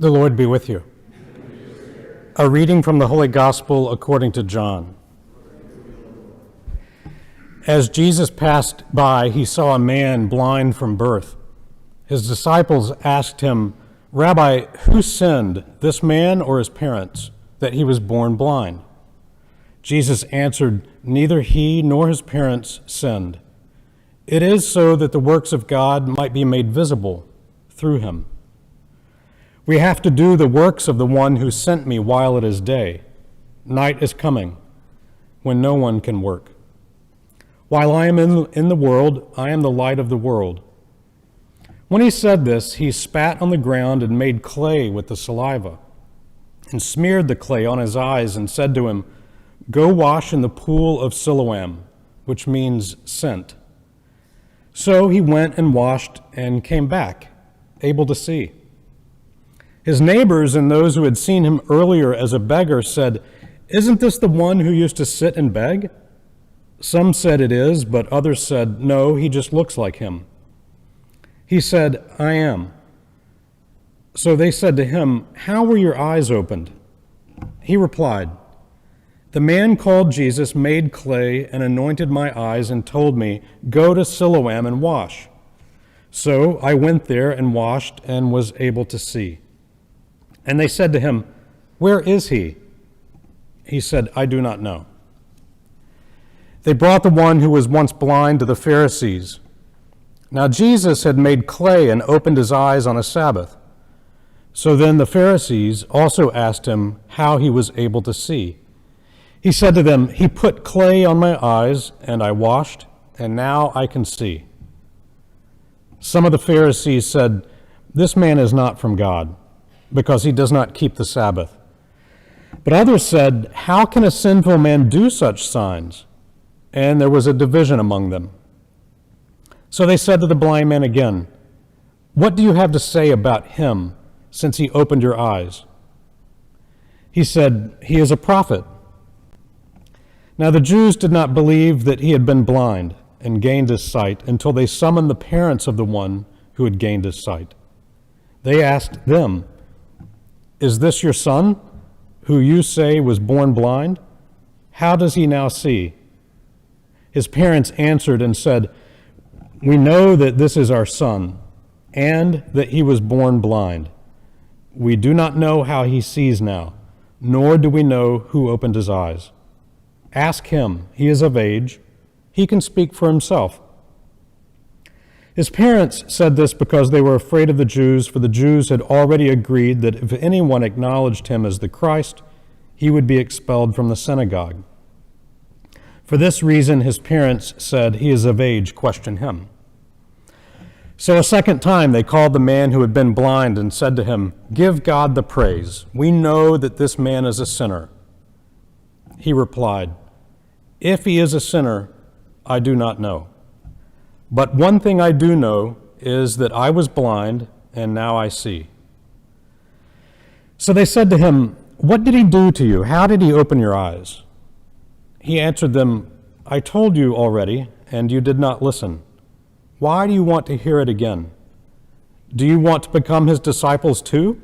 The Lord be with you. A reading from the Holy Gospel according to John. As Jesus passed by, he saw a man blind from birth. His disciples asked him, "Rabbi, who sinned, this man or his parents, that he was born blind?" Jesus answered, "Neither he nor his parents sinned. It is so that the works of God might be made visible through him. We have to do the works of the one who sent me while it is day. Night is coming, when no one can work. While I am in the world, I am the light of the world." When he said this, he spat on the ground and made clay with the saliva, and smeared the clay on his eyes and said to him, "Go wash in the pool of Siloam," which means sent. So he went and washed and came back, able to see. His neighbors and those who had seen him earlier as a beggar said, "Isn't this the one who used to sit and beg?" Some said it is, but others said, "No, he just looks like him." He said, "I am." So they said to him, "How were your eyes opened?" He replied, "The man called Jesus made clay and anointed my eyes and told me, 'Go to Siloam and wash.' So I went there and washed and was able to see." And they said to him, "Where is he?" He said, "I do not know." They brought the one who was once blind to the Pharisees. Now Jesus had made clay and opened his eyes on a Sabbath. So then the Pharisees also asked him how he was able to see. He said to them, "He put clay on my eyes, and I washed, and now I can see." Some of the Pharisees said, "This man is not from God, because he does not keep the Sabbath." But others said, "How can a sinful man do such signs?" And there was a division among them. So they said to the blind man again, "What do you have to say about him, since he opened your eyes?" He said, "He is a prophet." Now the Jews did not believe that he had been blind and gained his sight until they summoned the parents of the one who had gained his sight. They asked them, "Is this your son, who you say was born blind? How does he now see?" His parents answered and said, "We know that this is our son, and that he was born blind. We do not know how he sees now, nor do we know who opened his eyes. Ask him, he is of age, he can speak for himself." His parents said this because they were afraid of the Jews, for the Jews had already agreed that if anyone acknowledged him as the Christ, he would be expelled from the synagogue. For this reason, his parents said, "He is of age, question him." So a second time they called the man who had been blind and said to him, "Give God the praise. We know that this man is a sinner." He replied, "If he is a sinner, I do not know. But one thing I do know is that I was blind, and now I see." So they said to him, "What did he do to you? How did he open your eyes?" He answered them, "I told you already, and you did not listen. Why do you want to hear it again? Do you want to become his disciples too?"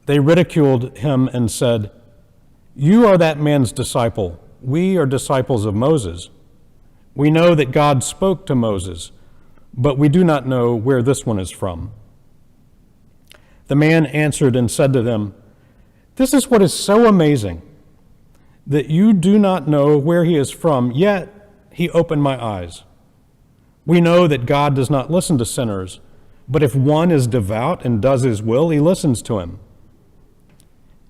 They ridiculed him and said, "You are that man's disciple. We are disciples of Moses. We know that God spoke to Moses, but we do not know where this one is from." The man answered and said to them, "This is what is so amazing, that you do not know where he is from, yet he opened my eyes. We know that God does not listen to sinners, but if one is devout and does his will, he listens to him.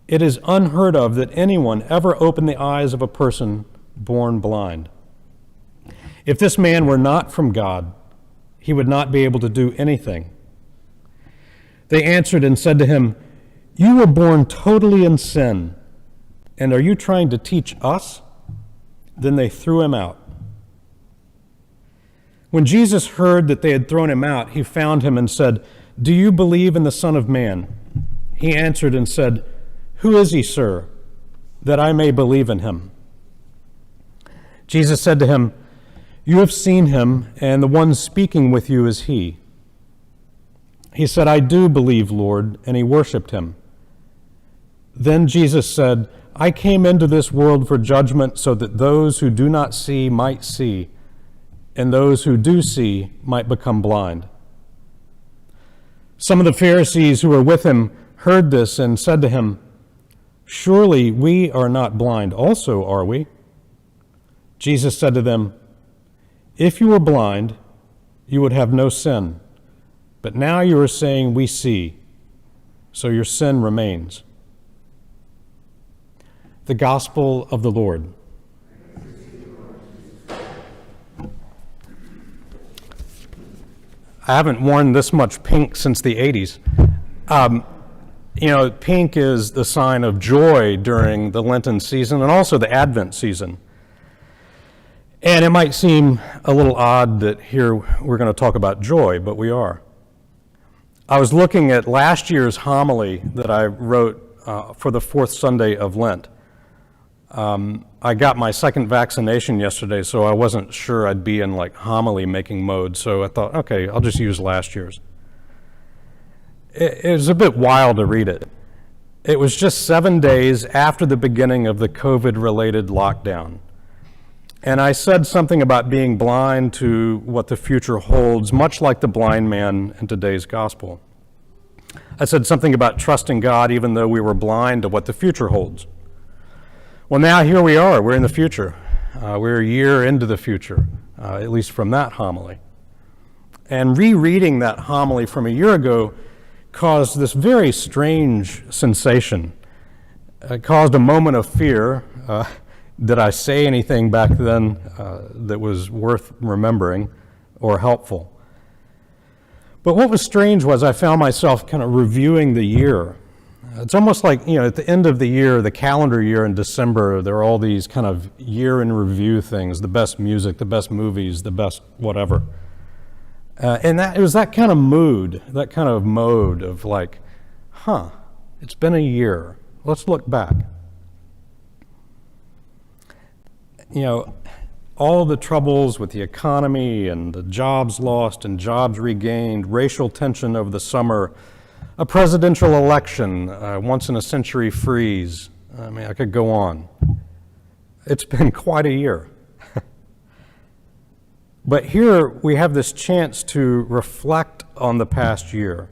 It is unheard of that anyone ever opened the eyes of a person born blind. If this man were not from God, he would not be able to do anything." They answered and said to him, "You were born totally in sin, and are you trying to teach us?" Then they threw him out. When Jesus heard that they had thrown him out, he found him and said, "Do you believe in the Son of Man?" He answered and said, "Who is he, sir, that I may believe in him?" Jesus said to him, "You have seen him, and the one speaking with you is he." He said, "I do believe, Lord," and he worshiped him. Then Jesus said, "I came into this world for judgment so that those who do not see might see, and those who do see might become blind." Some of the Pharisees who were with him heard this and said to him, "Surely we are not blind also, are we?" Jesus said to them, "If you were blind, you would have no sin. But now you are saying, 'We see,' so your sin remains." The Gospel of the Lord. I haven't worn this much pink since the 80s. Pink is the sign of joy during the Lenten season and also the Advent season. And it might seem a little odd that here we're going to talk about joy, but we are. I was looking at last year's homily that I wrote for the fourth Sunday of Lent. I got my second vaccination yesterday, so I wasn't sure I'd be in like homily making mode, so I thought, okay, I'll just use last year's. It was a bit wild to read it. It was just 7 days after the beginning of the COVID-related lockdown. And I said something about being blind to what the future holds, much like the blind man in today's gospel. I said something about trusting God even though we were blind to what the future holds. Well, now here we are. We're in the future. We're a year into the future, at least from that homily. And rereading that homily from a year ago caused this very strange sensation. It caused a moment of fear. Did I say anything back then that was worth remembering or helpful? But what was strange was I found myself kind of reviewing the year. It's almost like, at the end of the year, the calendar year in December, there are all these kind of year in review things, the best music, the best movies, the best whatever. And it was that kind of mood, that kind of mode of like, it's been a year. Let's look back. All the troubles with the economy and the jobs lost and jobs regained, racial tension over the summer, a presidential election, once in a century freeze. I could go on. It's been quite a year. But here we have this chance to reflect on the past year.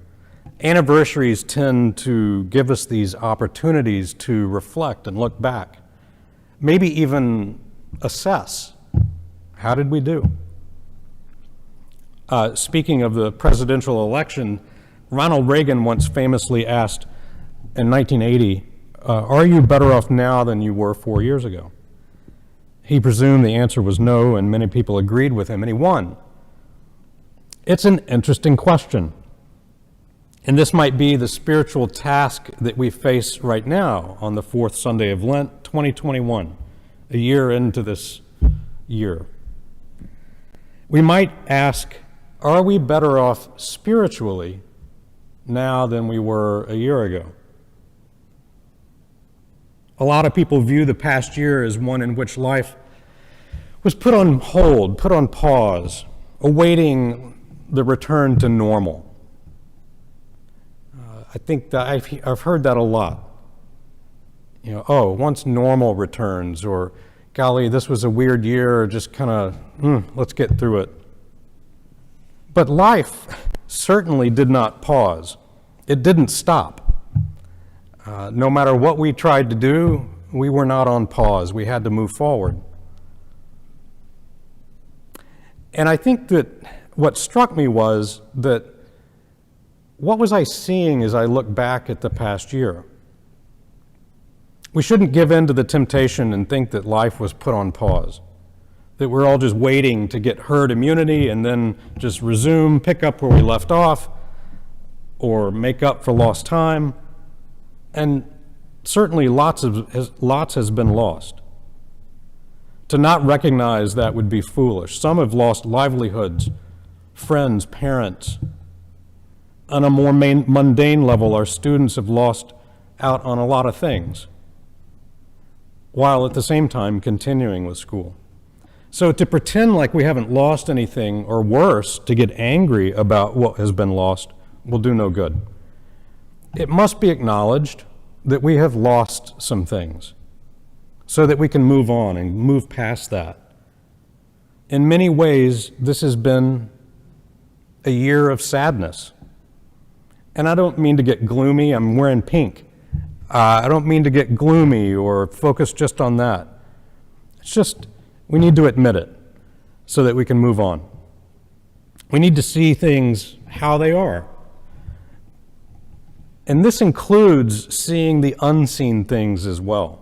Anniversaries tend to give us these opportunities to reflect and look back. Maybe even assess. How did we do? Speaking of the presidential election, Ronald Reagan once famously asked in 1980, are you better off now than you were 4 years ago? He presumed the answer was no, and many people agreed with him, and he won. It's an interesting question. And this might be the spiritual task that we face right now on the fourth Sunday of Lent, 2021, a year into this year. We might ask, are we better off spiritually now than we were a year ago? A lot of people view the past year as one in which life was put on hold, put on pause, awaiting the return to normal. I think that I've heard that a lot. Once normal returns, or golly, this was a weird year, or just kind of, let's get through it. But life certainly did not pause. It didn't stop. No matter what we tried to do, we were not on pause. We had to move forward. And I think that what struck me was that what was I seeing as I look back at the past year? We shouldn't give in to the temptation and think that life was put on pause, that we're all just waiting to get herd immunity and then just resume, pick up where we left off, or make up for lost time. And certainly lots has been lost. To not recognize that would be foolish. Some have lost livelihoods, friends, parents. On a more mundane level, our students have lost out on a lot of things, while at the same time continuing with school. So to pretend like we haven't lost anything, or worse, to get angry about what has been lost, will do no good. It must be acknowledged that we have lost some things so that we can move on and move past that. In many ways, this has been a year of sadness. And I don't mean to get gloomy. I'm wearing pink. I don't mean to get gloomy or focus just on that. It's just we need to admit it so that we can move on. We need to see things how they are. And this includes seeing the unseen things as well.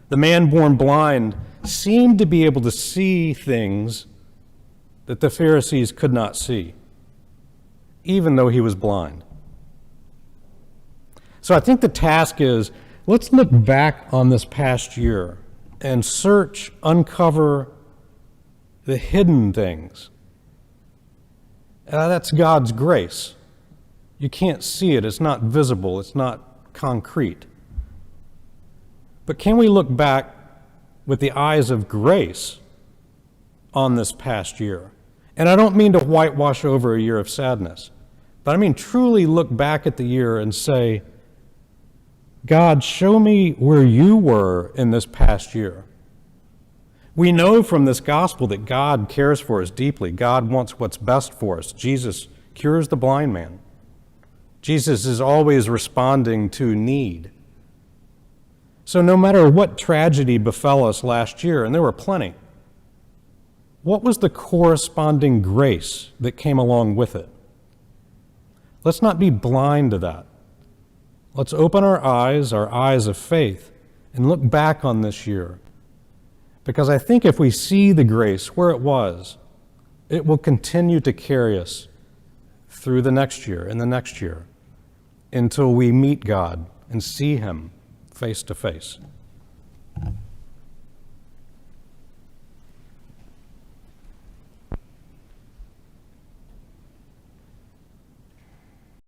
The man born blind seemed to be able to see things that the Pharisees could not see, even though he was blind. So I think the task is, let's look back on this past year and search, uncover the hidden things. That's God's grace. You can't see it. It's not visible. It's not concrete. But can we look back with the eyes of grace on this past year? And I don't mean to whitewash over a year of sadness, but I mean truly look back at the year and say, God, show me where you were in this past year. We know from this gospel that God cares for us deeply. God wants what's best for us. Jesus cures the blind man. Jesus is always responding to need. So no matter what tragedy befell us last year, and there were plenty, what was the corresponding grace that came along with it? Let's not be blind to that. Let's open our eyes of faith, and look back on this year. Because I think if we see the grace where it was, it will continue to carry us through the next year and the next year until we meet God and see Him face to face.